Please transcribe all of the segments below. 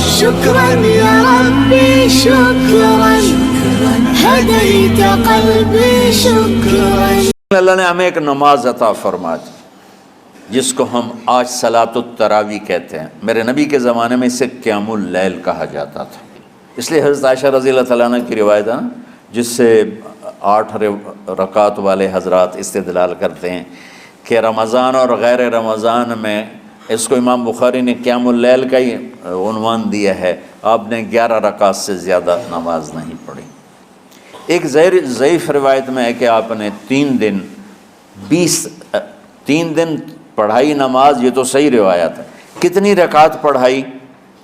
شكرا يا ربي شكرا هديت قلبي شكرا. اللہ نے ہمیں ایک نماز عطا فرما دی جس کو ہم آج صلاۃ التراویح کہتے ہیں. میرے نبی کے زمانے میں اسے قیام اللیل کہا جاتا تھا. اس لیے حضرت عائشہ رضی اللہ تعالیٰ عنہ کی روایت ہے جس سے 8 رکعت والے حضرات استدلال کرتے ہیں کہ رمضان اور غیر رمضان میں اس کو امام بخاری نے قیام اللیل کا ہی عنوان دیا ہے. آپ نے 11 رکعت سے زیادہ نماز نہیں پڑھی. ایک ضعیف روایت میں ہے کہ آپ نے 3 دن پڑھائی نماز. یہ تو صحیح روایت ہے. کتنی رکعت پڑھائی؟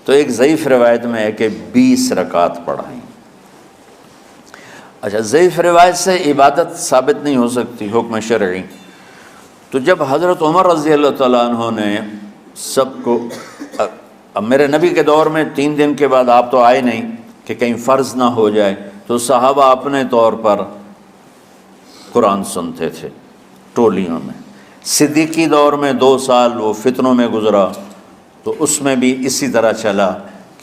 تو ایک ضعیف روایت میں ہے کہ 20 رکعت پڑھائی. اچھا، ضعیف روایت سے عبادت ثابت نہیں ہو سکتی حکم شرعی. تو جب حضرت عمر رضی اللہ تعالیٰ عنہ نے سب کو، اب میرے نبی کے دور میں 3 دن کے بعد آپ تو آئے نہیں کہ کہیں فرض نہ ہو جائے، تو صحابہ اپنے طور پر قرآن سنتے تھے ٹولیوں میں. صدیقی دور میں 2 سال وہ فتنوں میں گزرا، تو اس میں بھی اسی طرح چلا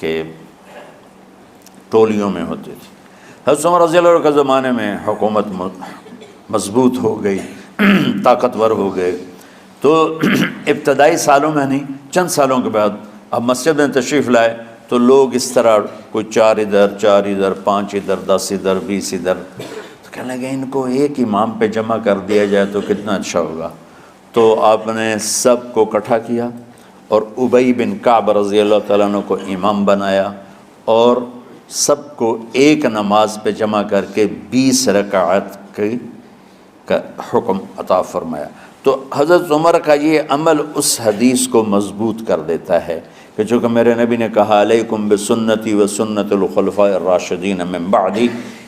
کہ ٹولیوں میں ہوتے تھے. حضرت عمر رضی اللہ عنہ کے زمانے میں حکومت مضبوط ہو گئی، طاقتور ہو گئے. تو ابتدائی سالوں میں نہیں، چند سالوں کے بعد اب مسجد میں تشریف لائے تو لوگ اس طرح کوئی 4 ادھر 4 ادھر 5 ادھر 10 ادھر 20 ادھر، تو کہنے لگے ان کو ایک امام پہ جمع کر دیا جائے تو کتنا اچھا ہوگا. تو آپ نے سب کو اکٹھا کیا اور ابی بن کعب رضی اللہ تعالیٰ عنہ کو امام بنایا اور سب کو ایک نماز پہ جمع کر کے 20 رکعت کا حکم عطا فرمایا. تو حضرت عمر کا یہ عمل اس حدیث کو مضبوط کر دیتا ہے کہ چونکہ میرے نبی نے کہا علیکم بسنتی و سنت الخلفاء الراشدین من بعدی،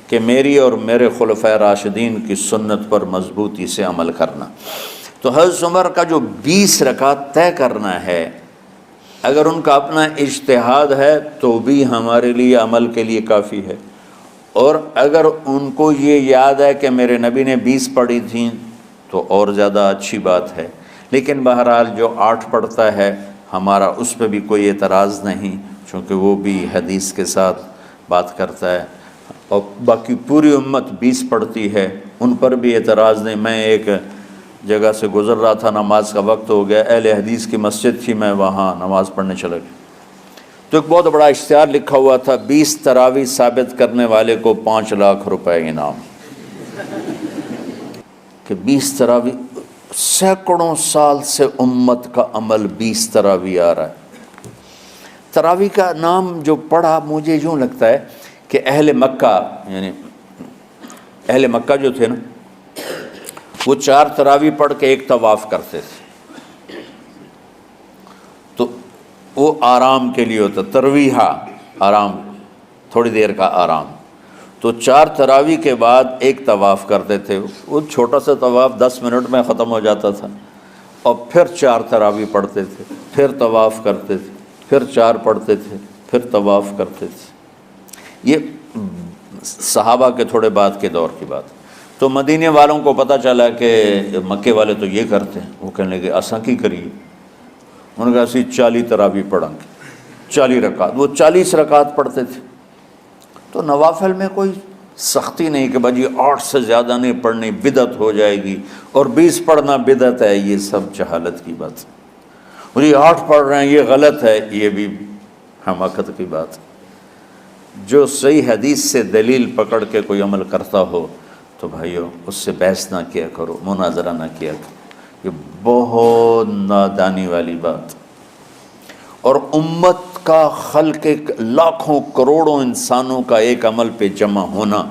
کہ میری اور میرے خلفاء راشدین کی سنت پر مضبوطی سے عمل کرنا. تو حضرت عمر کا جو 20 رکعت طے کرنا ہے، اگر ان کا اپنا اجتہاد ہے تو بھی ہمارے لیے عمل کے لیے کافی ہے، اور اگر ان کو یہ یاد ہے کہ میرے نبی نے 20 پڑھی تھیں تو اور زیادہ اچھی بات ہے. لیکن بہرحال جو 8 پڑھتا ہے ہمارا اس پہ بھی کوئی اعتراض نہیں، چونکہ وہ بھی حدیث کے ساتھ بات کرتا ہے، اور باقی پوری امت 20 پڑھتی ہے ان پر بھی اعتراض نہیں. میں ایک جگہ سے گزر رہا تھا، نماز کا وقت ہو گیا، اہل حدیث کی مسجد تھی، میں وہاں نماز پڑھنے چلا گیا تو ایک بہت بڑا اشتہار لکھا ہوا تھا 20 تراویح ثابت کرنے والے کو 5 لاکھ روپے انعام. کہ 20 تراویح، سینکڑوں سال سے امت کا عمل 20 تراویح آ رہا ہے. تراویح کا نام جو پڑھا مجھے یوں لگتا ہے کہ اہل مکہ، یعنی اہل مکہ جو تھے نا، وہ 4 تراویح پڑھ کے ایک طواف کرتے تھے. تو وہ آرام کے لیے ہوتا، ترویحہ آرام، تھوڑی دیر کا آرام. تو 4 تراویح کے بعد ایک طواف کرتے تھے. وہ چھوٹا سا طواف 10 منٹ میں ختم ہو جاتا تھا، اور پھر 4 تراویح پڑھتے تھے، پھر طواف کرتے تھے، پھر 4 پڑھتے تھے، پھر طواف کرتے تھے. یہ صحابہ کے تھوڑے بعد کے دور کی بات. تو مدینے والوں کو پتہ چلا کہ مکے والے تو یہ کرتے ہیں. وہ کہنے لگے اساں کی کریے؟ انہوں نے کہا اسی 40 تراویح پڑھیں گے، 40 رکعت. وہ 40 رکعت پڑھتے تھے. تو نوافل میں کوئی سختی نہیں کہ بھائی 8 سے زیادہ نہیں پڑھنی، بدعت ہو جائے گی، اور 20 پڑھنا بدعت ہے. یہ سب جہالت کی بات ہے. اور یہ 8 پڑھ رہے ہیں یہ غلط ہے، یہ بھی حماقت کی بات. جو صحیح حدیث سے دلیل پکڑ کے کوئی عمل کرتا ہو تو بھائیو اس سے بحث نہ کیا کرو، مناظرہ نہ کیا کرو. یہ بہت نادانی والی بات. اور امت کا خلق لاکھوں کروڑوں انسانوں کا ایک عمل پہ جمع ہونا،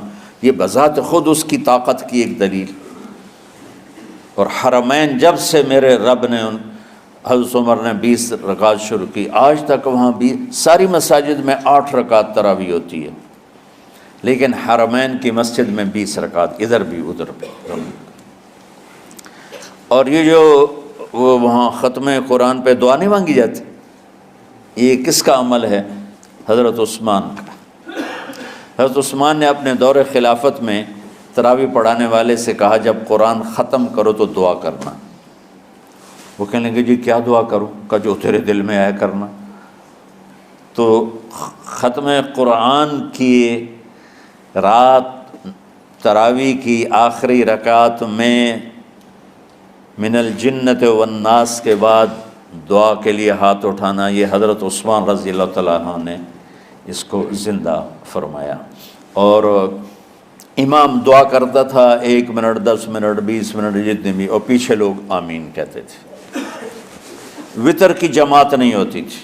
یہ بذات خود اس کی طاقت کی ایک دلیل. اور حرمین جب سے میرے رب نے حضرت عمر نے 20 رکعت شروع کی، آج تک وہاں بھی ساری مساجد میں 8 رکعت تراویح ہوتی ہے، لیکن حرمین کی مسجد میں 20 رکعت، ادھر بھی ادھر بھی. اور یہ جو وہ وہاں ختم قرآن پہ دعا نہیں مانگی جاتی، یہ کس کا عمل ہے؟ حضرت عثمان کا. حضرت عثمان نے اپنے دور خلافت میں تراویح پڑھانے والے سے کہا جب قرآن ختم کرو تو دعا کرنا. وہ کہنے لگے جی کیا دعا کروں؟ کہ جو تیرے دل میں آیا کرنا. تو ختم قرآن کی رات تراویح کی آخری رکعت میں من الجنت والناس کے بعد دعا کے لیے ہاتھ اٹھانا، یہ حضرت عثمان رضی اللہ تعالیٰ عنہ نے اس کو زندہ فرمایا۔ اور امام دعا کرتا تھا 1 منٹ 10 منٹ 20 منٹ جتنے بھی، اور پیچھے لوگ آمین کہتے تھے۔ وطر کی جماعت نہیں ہوتی تھی،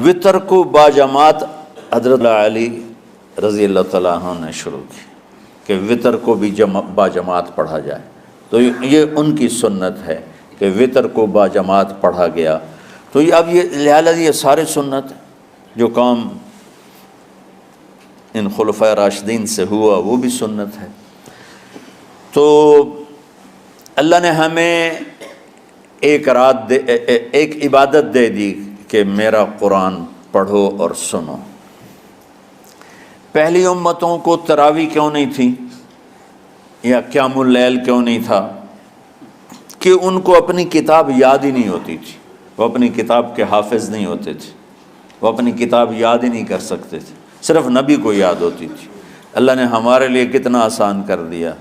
وطر کو باجماعت حضرت علی رضی اللہ تعالیٰ عنہ نے شروع کی کہ وطر کو بھی باجماعت پڑھا جائے، تو یہ ان کی سنت ہے کہ وطر کو باجماعت پڑھا گیا۔ تو اب یہ لہٰذا یہ سارے سنت جو کام ان خلفۂ راشدین سے ہوا وہ بھی سنت ہے۔ تو اللہ نے ہمیں ایک عبادت دے دی کہ میرا قرآن پڑھو اور سنو۔ پہلی امتوں کو تراویح کیوں نہیں تھی یا قیام اللیل کیوں نہیں تھا؟ کہ ان کو اپنی کتاب یاد ہی نہیں ہوتی تھی، وہ اپنی کتاب کے حافظ نہیں ہوتے تھے، وہ اپنی کتاب یاد ہی نہیں کر سکتے تھے، صرف نبی کو یاد ہوتی تھی۔ اللہ نے ہمارے لیے کتنا آسان کر دیا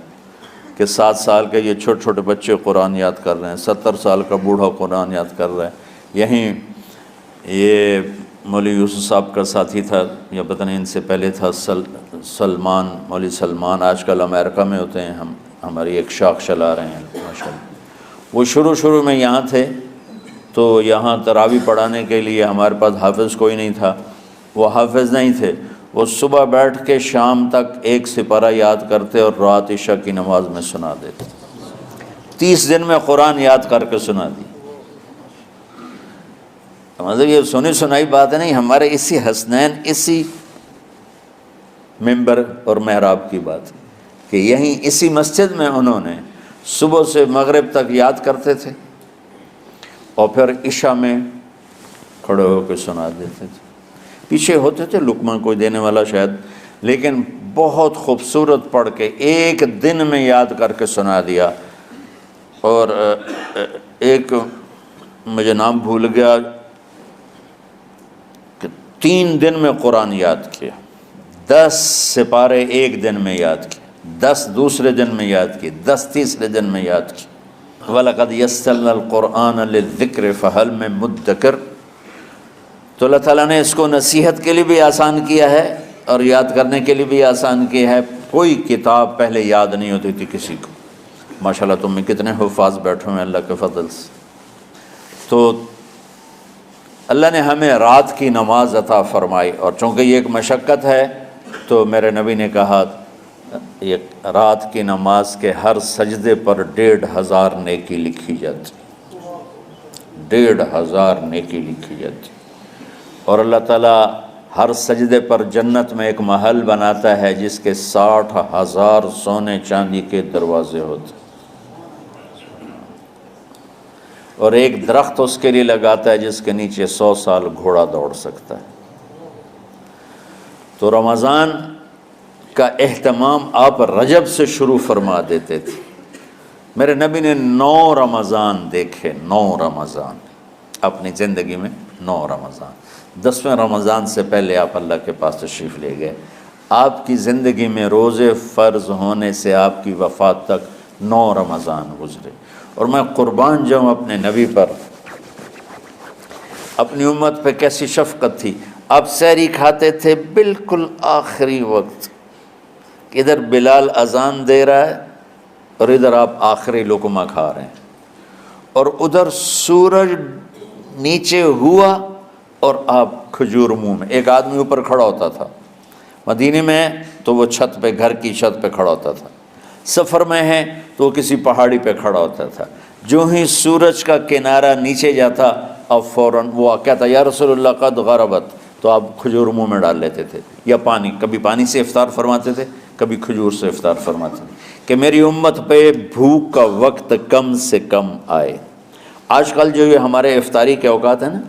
کہ 7 سال کے یہ چھوٹے چھوٹے بچے قرآن یاد کر رہے ہیں، 70 سال کا بوڑھا قرآن یاد کر رہا ہے۔ یہیں یہ مولوی یوسف صاحب کا ساتھی تھا، یا پتہ نہیں ان سے پہلے تھا، سلمان، مولوی سلمان، آج کل امریکہ میں ہوتے ہیں، ہماری ایک شاخ چلا رہے ہیں ماشاءاللہ۔ وہ شروع میں یہاں تھے، تو یہاں تراویح پڑھانے کے لیے ہمارے پاس حافظ کوئی نہیں تھا، وہ حافظ نہیں تھے، وہ صبح بیٹھ کے شام تک 1 سپارہ یاد کرتے اور رات عشاء کی نماز میں سنا دیتے۔ 30 دن میں قرآن یاد کر کے سنا دی۔ مطلب یہ سنی سنائی بات ہے نہیں، ہمارے اسی حسنین، اسی ممبر اور محراب کی بات کہ یہیں اسی مسجد میں انہوں نے صبح سے مغرب تک یاد کرتے تھے اور پھر عشاء میں کھڑے ہو کے سنا دیتے تھے۔ پیچھے ہوتے تھے لقمہ کوئی دینے والا شاید، لیکن بہت خوبصورت پڑھ کے 1 دن میں یاد کر کے سنا دیا۔ اور ایک مجھے نام بھول گیا کہ 3 دن میں قرآن یاد کیا، 10 سپارے 1 دن میں یاد کیے، 10 دوسرے دن میں یاد کیے، 10 تیسرے دن میں یاد کیے۔ وَلَقَدْ يَسَّرْنَا الْقُرْآنَ لِلذِّكْرِ فَهَلْ مِن مُدَّكِرٍ۔ تو اللہ تعالیٰ نے اس کو نصیحت کے لیے بھی آسان کیا ہے اور یاد کرنے کے لیے بھی آسان کیا ہے۔ کوئی کتاب پہلے یاد نہیں ہوتی تھی کسی کو، ماشاءاللہ تم میں کتنے حفاظ بیٹھے ہیں اللہ کے فضل سے۔ تو اللہ نے ہمیں رات کی نماز عطا فرمائی، اور چونکہ یہ ایک مشقت ہے تو میرے نبی نے کہا یہ رات کی نماز کے ہر سجدے پر 1500 نیکی لکھی جاتی، 1500 نیکی لکھی جاتی۔ اور اللہ تعالیٰ ہر سجدے پر جنت میں ایک محل بناتا ہے جس کے 60,000 سونے چاندی کے دروازے ہوتے، اور ایک درخت اس کے لیے لگاتا ہے جس کے نیچے 100 سال گھوڑا دوڑ سکتا ہے۔ تو رمضان کا اہتمام آپ رجب سے شروع فرما دیتے تھے۔ میرے نبی نے 9 رمضان دیکھے، 9 رمضان اپنی زندگی میں، 9 رمضان۔ 10ویں رمضان سے پہلے آپ اللہ کے پاس تشریف لے گئے۔ آپ کی زندگی میں روزے فرض ہونے سے آپ کی وفات تک 9 رمضان گزرے، اور میں قربان جاؤں اپنے نبی پر، اپنی امت پہ کیسی شفقت تھی۔ آپ سحری کھاتے تھے بالکل آخری وقت، ادھر بلال اذان دے رہا ہے اور ادھر آپ آخری لقمہ کھا رہے ہیں، اور ادھر سورج نیچے ہوا اور آپ کھجور منہ میں۔ ایک آدمی اوپر کھڑا ہوتا تھا مدینے میں تو وہ چھت پہ، گھر کی چھت پہ کھڑا ہوتا تھا، سفر میں ہے تو وہ کسی پہاڑی پہ کھڑا ہوتا تھا۔ جو ہی سورج کا کنارہ نیچے جاتا اب فوراً وہ کہتا یا رسول اللہ قد غربت، تو آپ کھجور منہ میں ڈال لیتے تھے، یا پانی، کبھی پانی سے افطار فرماتے تھے، کبھی کھجور سے افطار فرماتے تھے کہ میری امت پہ بھوک کا وقت کم سے کم آئے۔ آج کل جو یہ ہمارے افطاری کے اوقات ہیں نا،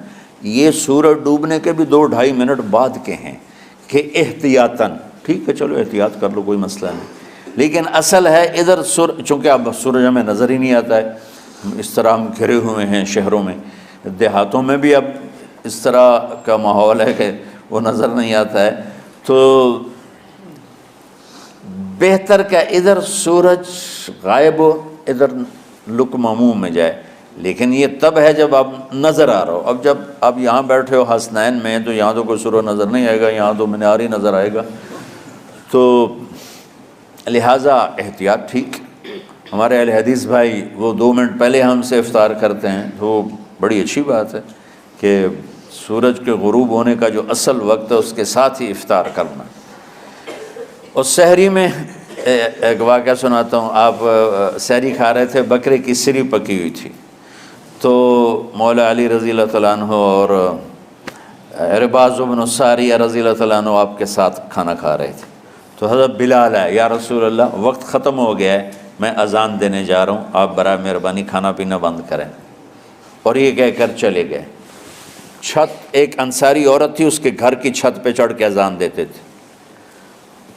یہ سورج ڈوبنے کے بھی 2-2.5 منٹ بعد کے ہیں کہ احتیاطاً، ٹھیک ہے چلو احتیاط کر لو کوئی مسئلہ نہیں، لیکن اصل ہے ادھر چونکہ اب سورج ہمیں نظر ہی نہیں آتا ہے، اس طرح ہم گھرے ہوئے ہیں شہروں میں، دیہاتوں میں بھی اب اس طرح کا ماحول ہے کہ وہ نظر نہیں آتا ہے، تو بہتر کہ ادھر سورج غائب ہو ادھر لقمہ منہ میں جائے، لیکن یہ تب ہے جب آپ نظر آ رہا ہو۔ اب جب آپ یہاں بیٹھے ہو حسنین میں تو یہاں تو کوئی سورج نظر نہیں آئے گا، یہاں تو منار ہی نظر آئے گا، تو لہٰذا احتیاط ٹھیک۔ ہمارے اہل حدیث بھائی وہ 2 منٹ پہلے ہم سے افطار کرتے ہیں، تو بڑی اچھی بات ہے کہ سورج کے غروب ہونے کا جو اصل وقت ہے اس کے ساتھ ہی افطار کرنا۔ اور سحری میں ایک واقعہ سناتا ہوں، آپ سحری کھا رہے تھے، بکرے کی سری پکی ہوئی تھی، تو مولا علی رضی اللہ تعالیٰ عنہ اور عرباض بن ساریہ رضی اللہ تعالیٰ عنہ آپ کے ساتھ کھانا کھا رہے تھے، تو حضرت بلال ہے، یا رسول اللہ وقت ختم ہو گیا ہے، میں اذان دینے جا رہا ہوں، آپ برائے مہربانی کھانا پینا بند کریں، اور یہ کہہ کر چلے گئے۔ چھت، ایک انصاری عورت تھی، اس کے گھر کی چھت پہ چڑھ کے اذان دیتے تھے،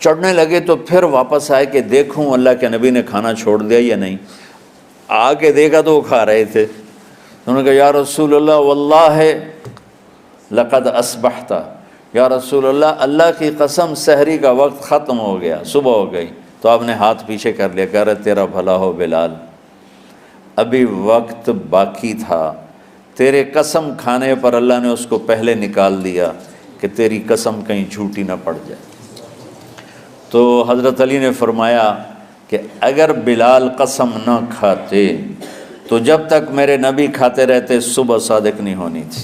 چڑھنے لگے تو پھر واپس آئے کہ دیکھوں اللہ کے نبی نے کھانا چھوڑ دیا یا نہیں، آ کے دیکھا تو وہ کھا رہے تھے، انہوں نے کہا یا رسول اللہ واللہ لقد اصبحت، یا رسول اللہ اللہ کی قسم سحری کا وقت ختم ہو گیا، صبح ہو گئی۔ تو آپ نے ہاتھ پیچھے کر لیا، کہہ رہے تیرا بھلا ہو بلال، ابھی وقت باقی تھا، تیرے قسم کھانے پر اللہ نے اس کو پہلے نکال دیا کہ تیری قسم کہیں جھوٹی نہ پڑ جائے۔ تو حضرت علی نے فرمایا کہ اگر بلال قسم نہ کھاتے تو جب تک میرے نبی کھاتے رہتے صبح صادق نہیں ہونی تھی۔